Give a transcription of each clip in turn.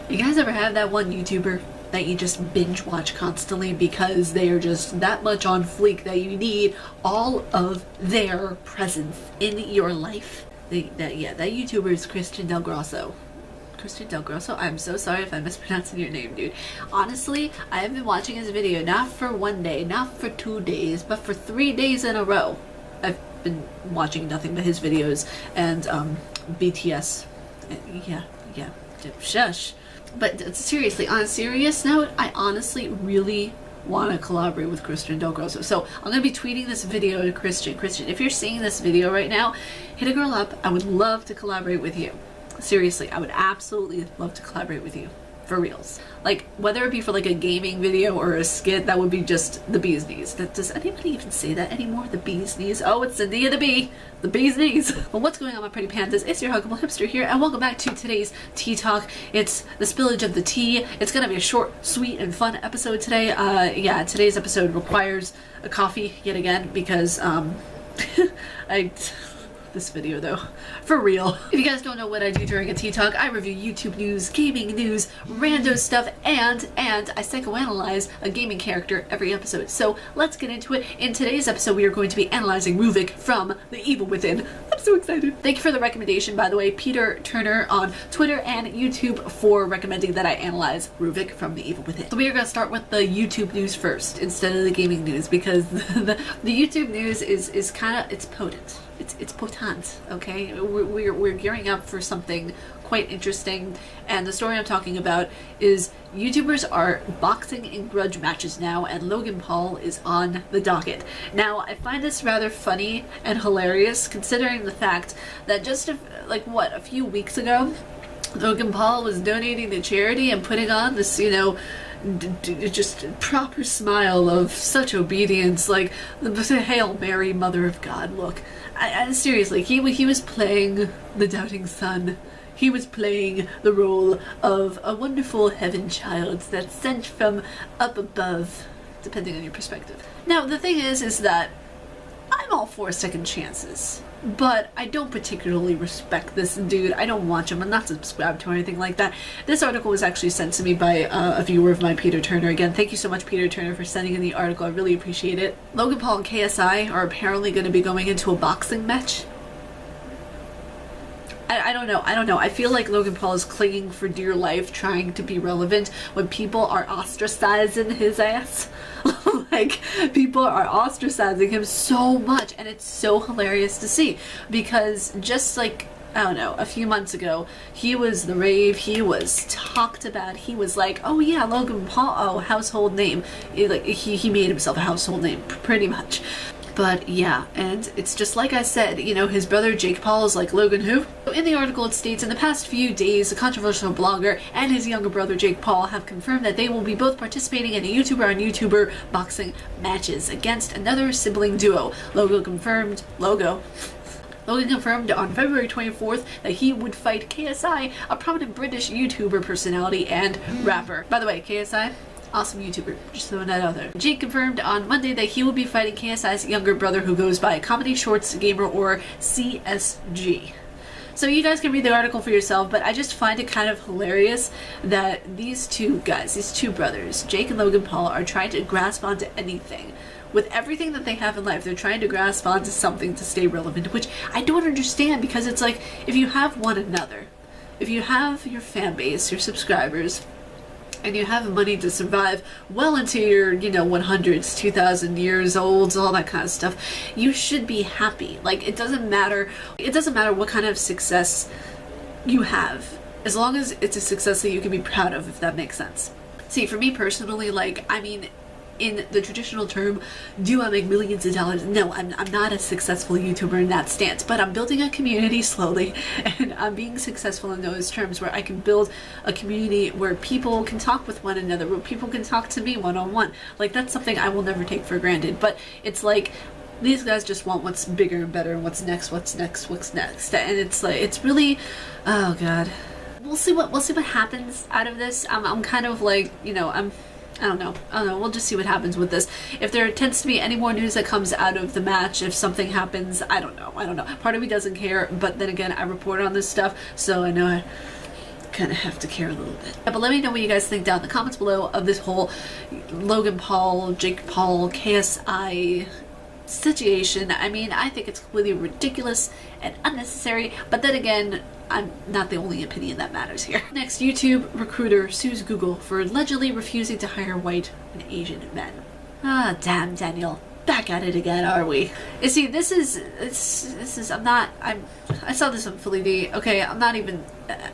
You guys ever have that one YouTuber that you just binge watch constantly because they are just that much on fleek that you need all of their presence in your life? That YouTuber is Christian Del Grosso. Christian Del Grosso? I'm so sorry if I'm mispronouncing your name, dude. Honestly, I have been watching his video not for 1 day, not for 2 days, but for 3 days in a row. I've been watching nothing but his videos and BTS. Yeah, shush. But seriously, on a serious note, I honestly really want to collaborate with Christian Del Grosso. So I'm going to be tweeting this video to Christian. Christian, if you're seeing this video right now, hit a girl up. I would love to collaborate with you. Seriously, I would absolutely love to collaborate with you. For reals. Like, whether it be for like a gaming video or a skit, that would be just the bee's knees. Does anybody even say that anymore? The bee's knees? Oh, it's the knee of the bee. The bee's knees. Well, what's going on, my pretty pandas? It's your huggable hipster here, and welcome back to today's tea talk. It's the spillage of the tea. It's gonna be a short, sweet, and fun episode today. Yeah, today's episode requires a coffee yet again because, this video though, for real. If you guys don't know what I do during a tea talk, I review YouTube news, gaming news, rando stuff, and I psychoanalyze a gaming character every episode. So let's get into it. In today's episode, we are going to be analyzing Ruvik from The Evil Within. I'm so excited. Thank you for the recommendation, by the way, Peter Turner on Twitter and YouTube, for recommending that I analyze Ruvik from The Evil Within. So we are going to start with the YouTube news first instead of the gaming news, because the YouTube news is kind of, it's potent. It's potent, okay? We're gearing up for something quite interesting, and the story I'm talking about is YouTubers are boxing in grudge matches now, and Logan Paul is on the docket. Now, I find this rather funny and hilarious, considering the fact that just a few weeks ago, Logan Paul was donating to charity and putting on this, you know, just proper smile of such obedience, like the Hail Mary, Mother of God look. I seriously, he was playing the doubting son. He was playing the role of a wonderful heaven child that's sent from up above, depending on your perspective. Now, the thing is that I'm all for second chances, but I don't particularly respect this dude. I don't watch him. I'm not subscribed to or anything like that. This article was actually sent to me by a viewer of mine, Peter Turner. Again, thank you so much, Peter Turner, for sending in the article. I really appreciate it. Logan Paul and KSI are apparently going to be going into a boxing match. I don't know. I feel like Logan Paul is clinging for dear life, trying to be relevant when people are ostracizing his ass. Like, people are ostracizing him so much, and it's so hilarious to see, because just like, I don't know, a few months ago, he was the rave, he was talked about, he was like, oh yeah, Logan Paul, oh, household name. He made himself a household name, pretty much. But yeah, and it's just like I said, you know, his brother Jake Paul is like, Logan who? In the article it states, in the past few days, a controversial blogger and his younger brother Jake Paul have confirmed that they will be both participating in a YouTuber on YouTuber boxing matches against another sibling duo. Logan confirmed on February 24th that he would fight KSI, a prominent British YouTuber personality and rapper. By the way, KSI, awesome YouTuber, just throwing that out there. Jake confirmed on Monday that he will be fighting KSI's younger brother, who goes by Comedy Shorts Gamer, or CSG. So you guys can read the article for yourself, but I just find it kind of hilarious that these two guys, these two brothers, Jake and Logan Paul, are trying to grasp onto anything. With everything that they have in life, they're trying to grasp onto something to stay relevant, which I don't understand, because it's like, if you have one another, if you have your fan base, your subscribers, and you have money to survive well into your, you know, 100s, 2,000 years old, all that kind of stuff, you should be happy. Like, it doesn't matter what kind of success you have, as long as it's a success that you can be proud of, if that makes sense. See, for me personally, like, I mean, in the traditional term, do I make millions of dollars? No, I'm not a successful YouTuber in that stance, but I'm building a community slowly, and I'm being successful in those terms where I can build a community where people can talk with one another, where people can talk to me one-on-one. Like, that's something I will never take for granted. But it's like, these guys just want what's bigger and better, and what's next, and it's like, it's really, oh god. We'll see what happens out of this. I'm kind of like, you know, I don't know. We'll just see what happens with this. If there tends to be any more news that comes out of the match, if something happens, I don't know. Part of me doesn't care, but then again, I report on this stuff, so I know kind of have to care a little bit. Yeah, but let me know what you guys think down in the comments below of this whole Logan Paul, Jake Paul, KSI situation. I mean, I think it's completely ridiculous and unnecessary, but then again, I'm not the only opinion that matters here. Next, YouTube recruiter sues Google for allegedly refusing to hire white and Asian men. Ah, damn, Daniel. Back at it again, are we? You see, this is, I saw this on Philly D. Okay, I'm not even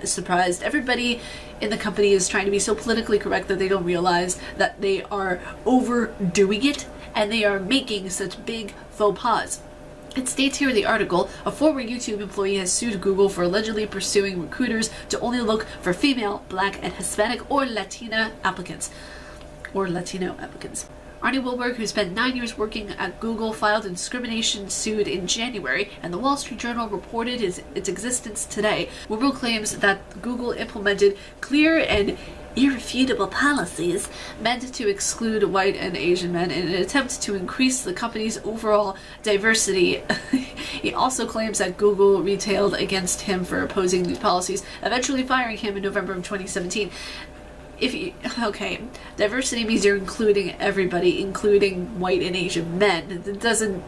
surprised. Everybody in the company is trying to be so politically correct that they don't realize that they are overdoing it and they are making such big faux pas. It states here in the article, a former YouTube employee has sued Google for allegedly pursuing recruiters to only look for female, black, and Hispanic or Latino applicants. Arnie Wilberg, who spent 9 years working at Google, filed a discrimination suit in January, and the Wall Street Journal reported its existence today. Wilberg claims that Google implemented clear and irrefutable policies meant to exclude white and Asian men in an attempt to increase the company's overall diversity. He also claims that Google retailed against him for opposing these policies, eventually firing him in November of 2017. Okay, diversity means you're including everybody, including white and Asian men. It doesn't...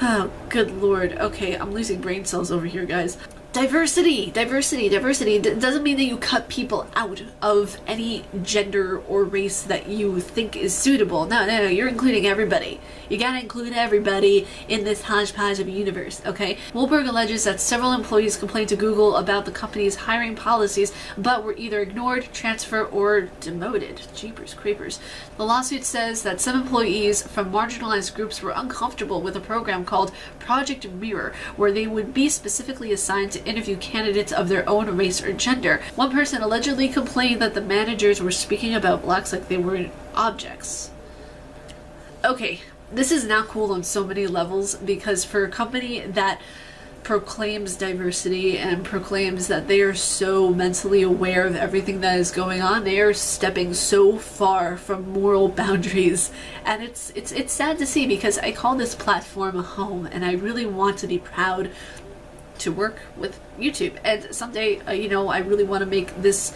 Oh, good lord. Okay, I'm losing brain cells over here, guys. Diversity doesn't mean that you cut people out of any gender or race that you think is suitable. No, you're including everybody. You gotta include everybody in this hodgepodge of a universe, okay? Wilberg alleges that several employees complained to Google about the company's hiring policies, but were either ignored, transferred, or demoted. Jeepers creepers. The lawsuit says that some employees from marginalized groups were uncomfortable with a program called Project Mirror, where they would be specifically assigned to interview candidates of their own race or gender. One person allegedly complained that the managers were speaking about blacks like they were objects. Okay, this is not cool on so many levels, because for a company that proclaims diversity and proclaims that they are so mentally aware of everything that is going on, they are stepping so far from moral boundaries, and it's sad to see, because I call this platform a home and I really want to be proud to work with YouTube, and someday I really want to make this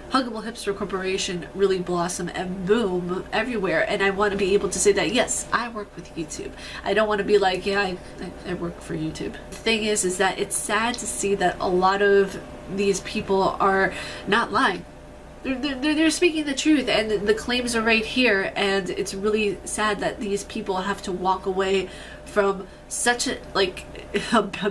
Huggable Hipster Corporation really blossom and boom everywhere, and I want to be able to say that yes, I work with YouTube. I don't want to be like, yeah, I work for YouTube. The thing is that it's sad to see that a lot of these people are not lying. They're speaking the truth, and the claims are right here, and it's really sad that these people have to walk away from such a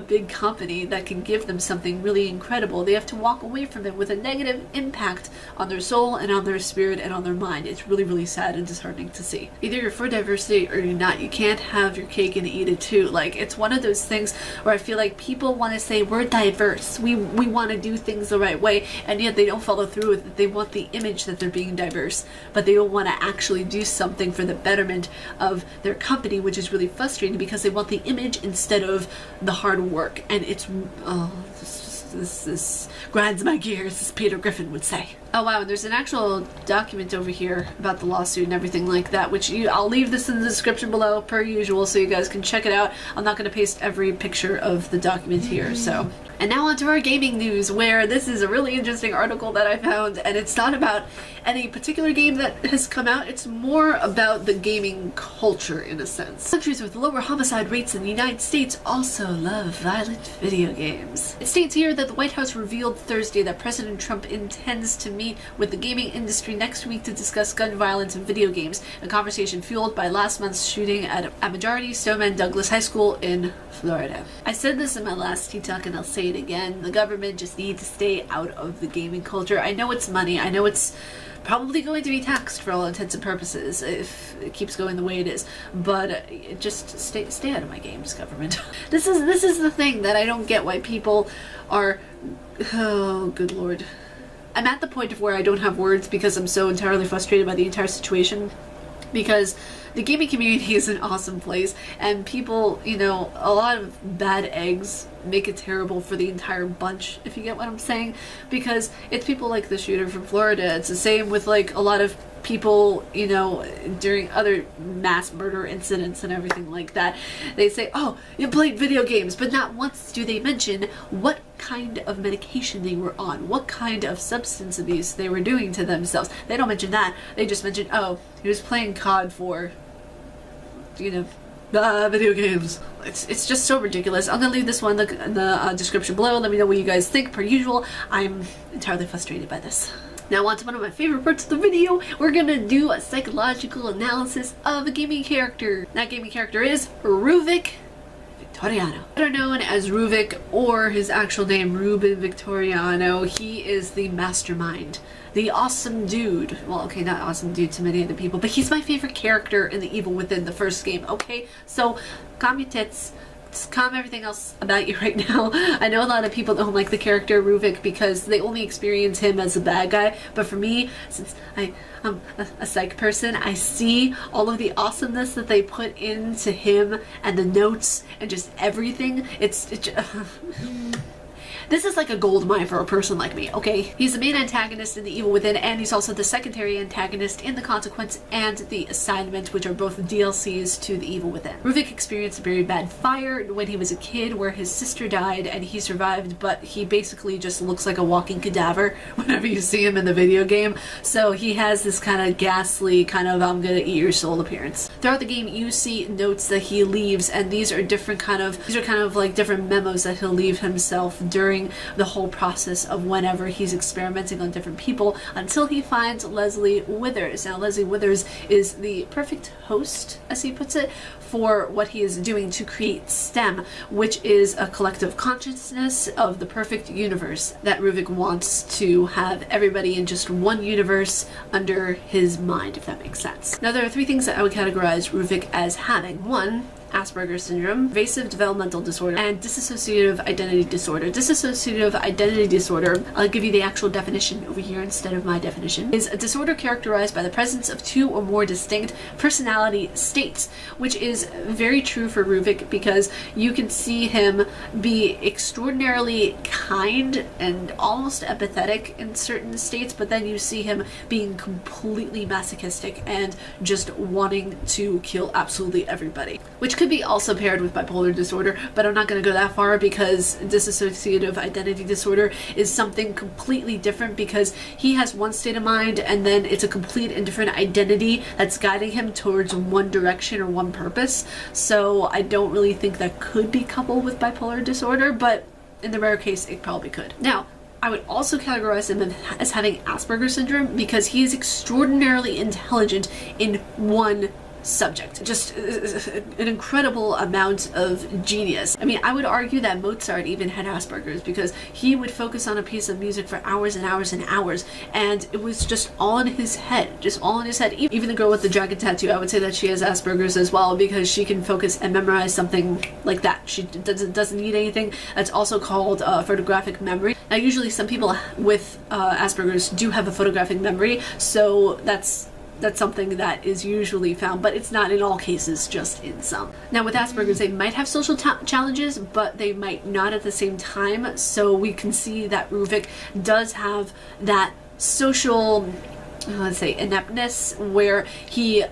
big company that can give them something really incredible. They have to walk away from it with a negative impact on their soul and on their spirit and on their mind. It's really, really sad and disheartening to see. Either you're for diversity or you're not. You can't have your cake and eat it too. Like, it's one of those things where I feel like people want to say we're diverse, we want to do things the right way, and yet they don't follow through with it. They want the image that they're being diverse, but they don't want to actually do something for the betterment of their company, which is really frustrating, because they want the image instead of the hard work. And it's this grinds my gears, as Peter Griffin would say. Oh wow, and there's an actual document over here about the lawsuit and everything like that, which I'll leave this in the description below per usual so you guys can check it out. I'm not going to paste every picture of the document here, so. And now on to our gaming news, where this is a really interesting article that I found, and it's not about any particular game that has come out, it's more about the gaming culture in a sense. Countries with lower homicide rates in the United States also love violent video games. It states here that the White House revealed Thursday that President Trump intends to meet with the gaming industry next week to discuss gun violence in video games, a conversation fueled by last month's shooting at a majority Stoneman Douglas High School in Florida. I said this in my last TikTok and I'll say it again. The government just needs to stay out of the gaming culture. I know it's money. I know it's probably going to be taxed for all intents and purposes if it keeps going the way it is, but just stay out of my games, government. This is the thing that I don't get, why people are, oh good lord. I'm at the point of where I don't have words because I'm so entirely frustrated by the entire situation, because the gaming community is an awesome place, and people, a lot of bad eggs make it terrible for the entire bunch, if you get what I'm saying, because it's people like the shooter from Florida. It's the same with like a lot of people, during other mass murder incidents and everything like that. They say, oh, you played video games, but not once do they mention what kind of medication they were on, what kind of substance abuse they were doing to themselves. They don't mention that. They just mention, oh, he was playing COD for, you know, video games. It's just so ridiculous. I'm gonna leave this one in the description below. Let me know what you guys think. Per usual, I'm entirely frustrated by this. Now on to one of my favorite parts of the video. We're gonna do a psychological analysis of a gaming character. That gaming character is Ruvik Victoriano. Better known as Ruvik, or his actual name Ruben Victoriano. He is the mastermind, the awesome dude. Well, okay, not awesome dude to many other people, but he's my favorite character in the Evil Within, the first game, okay? So, calm your tits. Just calm everything else about you right now. I know a lot of people don't like the character Ruvik because they only experience him as a bad guy, but for me, since I'm a psych person, I see all of the awesomeness that they put into him and the notes and just everything. This is like a gold mine for a person like me, okay? He's the main antagonist in The Evil Within, and he's also the secondary antagonist in The Consequence and The Assignment, which are both DLCs to The Evil Within. Ruvik experienced a very bad fire when he was a kid where his sister died and he survived, but he basically just looks like a walking cadaver whenever you see him in the video game. So he has this kind of ghastly, kind of I'm gonna eat your soul appearance. Throughout the game, you see notes that he leaves, and these are kind of like different memos that he'll leave himself during the whole process of whenever he's experimenting on different people until he finds Leslie Withers. Now, Leslie Withers is the perfect host, as he puts it, for what he is doing to create STEM, which is a collective consciousness of the perfect universe that Ruvik wants to have everybody in just one universe under his mind, if that makes sense. Now, there are three things that I would categorize Ruvik as having. One, Asperger's syndrome, evasive developmental disorder, and dissociative identity disorder. Dissociative identity disorder, I'll give you the actual definition over here instead of my definition, is a disorder characterized by the presence of two or more distinct personality states, which is very true for Ruvik because you can see him be extraordinarily kind and almost empathetic in certain states, but then you see him being completely masochistic and just wanting to kill absolutely everybody, which could be also paired with bipolar disorder, but I'm not going to go that far because dissociative identity disorder is something completely different because he has one state of mind and then it's a complete and different identity that's guiding him towards one direction or one purpose. So I don't really think that could be coupled with bipolar disorder, but in the rare case it probably could. Now, I would also categorize him as having Asperger's syndrome because he is extraordinarily intelligent in one subject. Just an incredible amount of genius. I mean, I would argue that Mozart even had Asperger's because he would focus on a piece of music for hours and hours and hours, and it was just all in his head, just all in his head. Even the girl with the dragon tattoo, I would say that she has Asperger's as well because she can focus and memorize something like that. She doesn't need anything. That's also called photographic memory. Now, usually some people with Asperger's do have a photographic memory, so that's something that is usually found, but it's not in all cases, just in some. Now, with Asperger's, they might have social challenges, but they might not at the same time, so we can see that Ruvik does have that social, let's say, ineptness, where he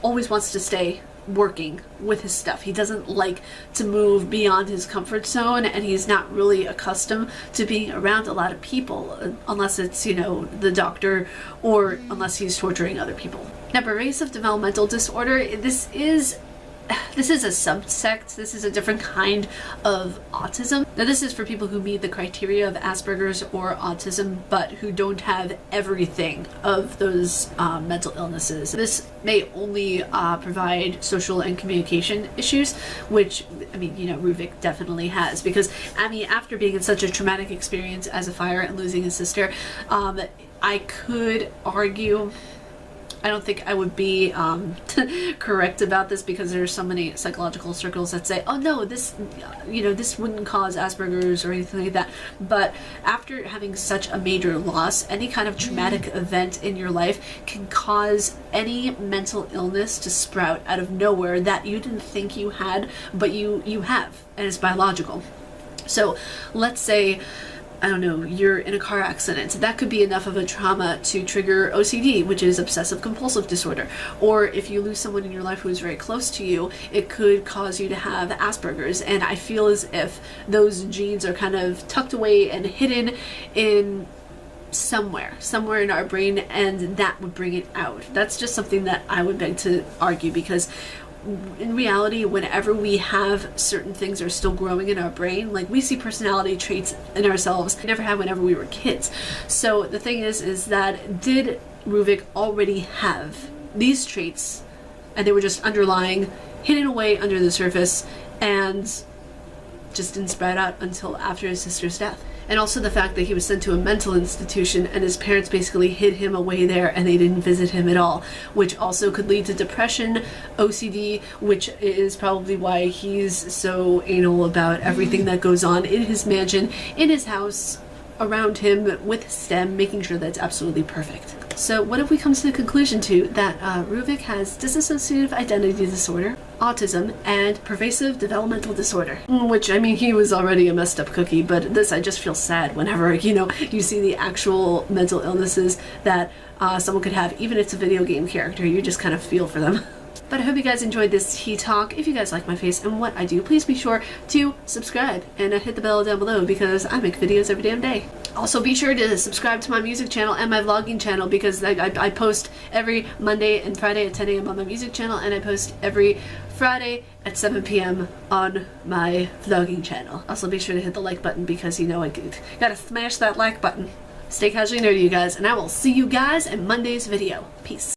always wants to stay working with his stuff. He doesn't like to move beyond his comfort zone, and he's not really accustomed to being around a lot of people unless it's, you know, the doctor or unless he's torturing other people. Now, pervasive developmental disorder, this is a subsect. This is a different kind of autism. Now, this is for people who meet the criteria of Asperger's or autism, but who don't have everything of those mental illnesses. This may only provide social and communication issues, which, I mean, you know, Ruvik definitely has, because, I mean, after being in such a traumatic experience as a fire and losing his sister, I could argue, I don't think I would be correct about this because there's so many psychological circles that say, oh no, this, you know, this wouldn't cause Asperger's or anything like that. But after having such a major loss, any kind of traumatic event in your life can cause any mental illness to sprout out of nowhere that you didn't think you had, but you have, and it's biological. So let's say I don't know, you're in a car accident. That could be enough of a trauma to trigger OCD, which is obsessive compulsive disorder. Or if you lose someone in your life who is very close to you, it could cause you to have Asperger's. And I feel as if those genes are kind of tucked away and hidden in somewhere in our brain, and that would bring it out. That's just something that I would beg to argue, because in reality, whenever we have certain things are still growing in our brain, like we see personality traits in ourselves we never had whenever we were kids. So the thing is that did Ruvik already have these traits, and they were just underlying, hidden away under the surface, and just didn't spread out until after his sister's death? And also the fact that he was sent to a mental institution and his parents basically hid him away there and they didn't visit him at all, which also could lead to depression, OCD, which is probably why he's so anal about everything that goes on in his mansion, in his house, around him, with STEM, making sure that's absolutely perfect. So what have we come to the conclusion to? That Ruvik has dissociative identity disorder, autism, and pervasive developmental disorder. Which, I mean, he was already a messed up cookie, but this, I just feel sad whenever, you know, you see the actual mental illnesses that someone could have. Even if it's a video game character, you just kind of feel for them. But I hope you guys enjoyed this tea talk. If you guys like my face and what I do, please be sure to subscribe and hit the bell down below, because I make videos every damn day. Also, be sure to subscribe to my music channel and my vlogging channel, because I post every Monday and Friday at 10 a.m. on my music channel, and I post every Friday at 7 p.m. on my vlogging channel. Also, be sure to hit the like button, because you know I gotta smash that like button. Stay casually nerdy, you guys, and I will see you guys in Monday's video. Peace.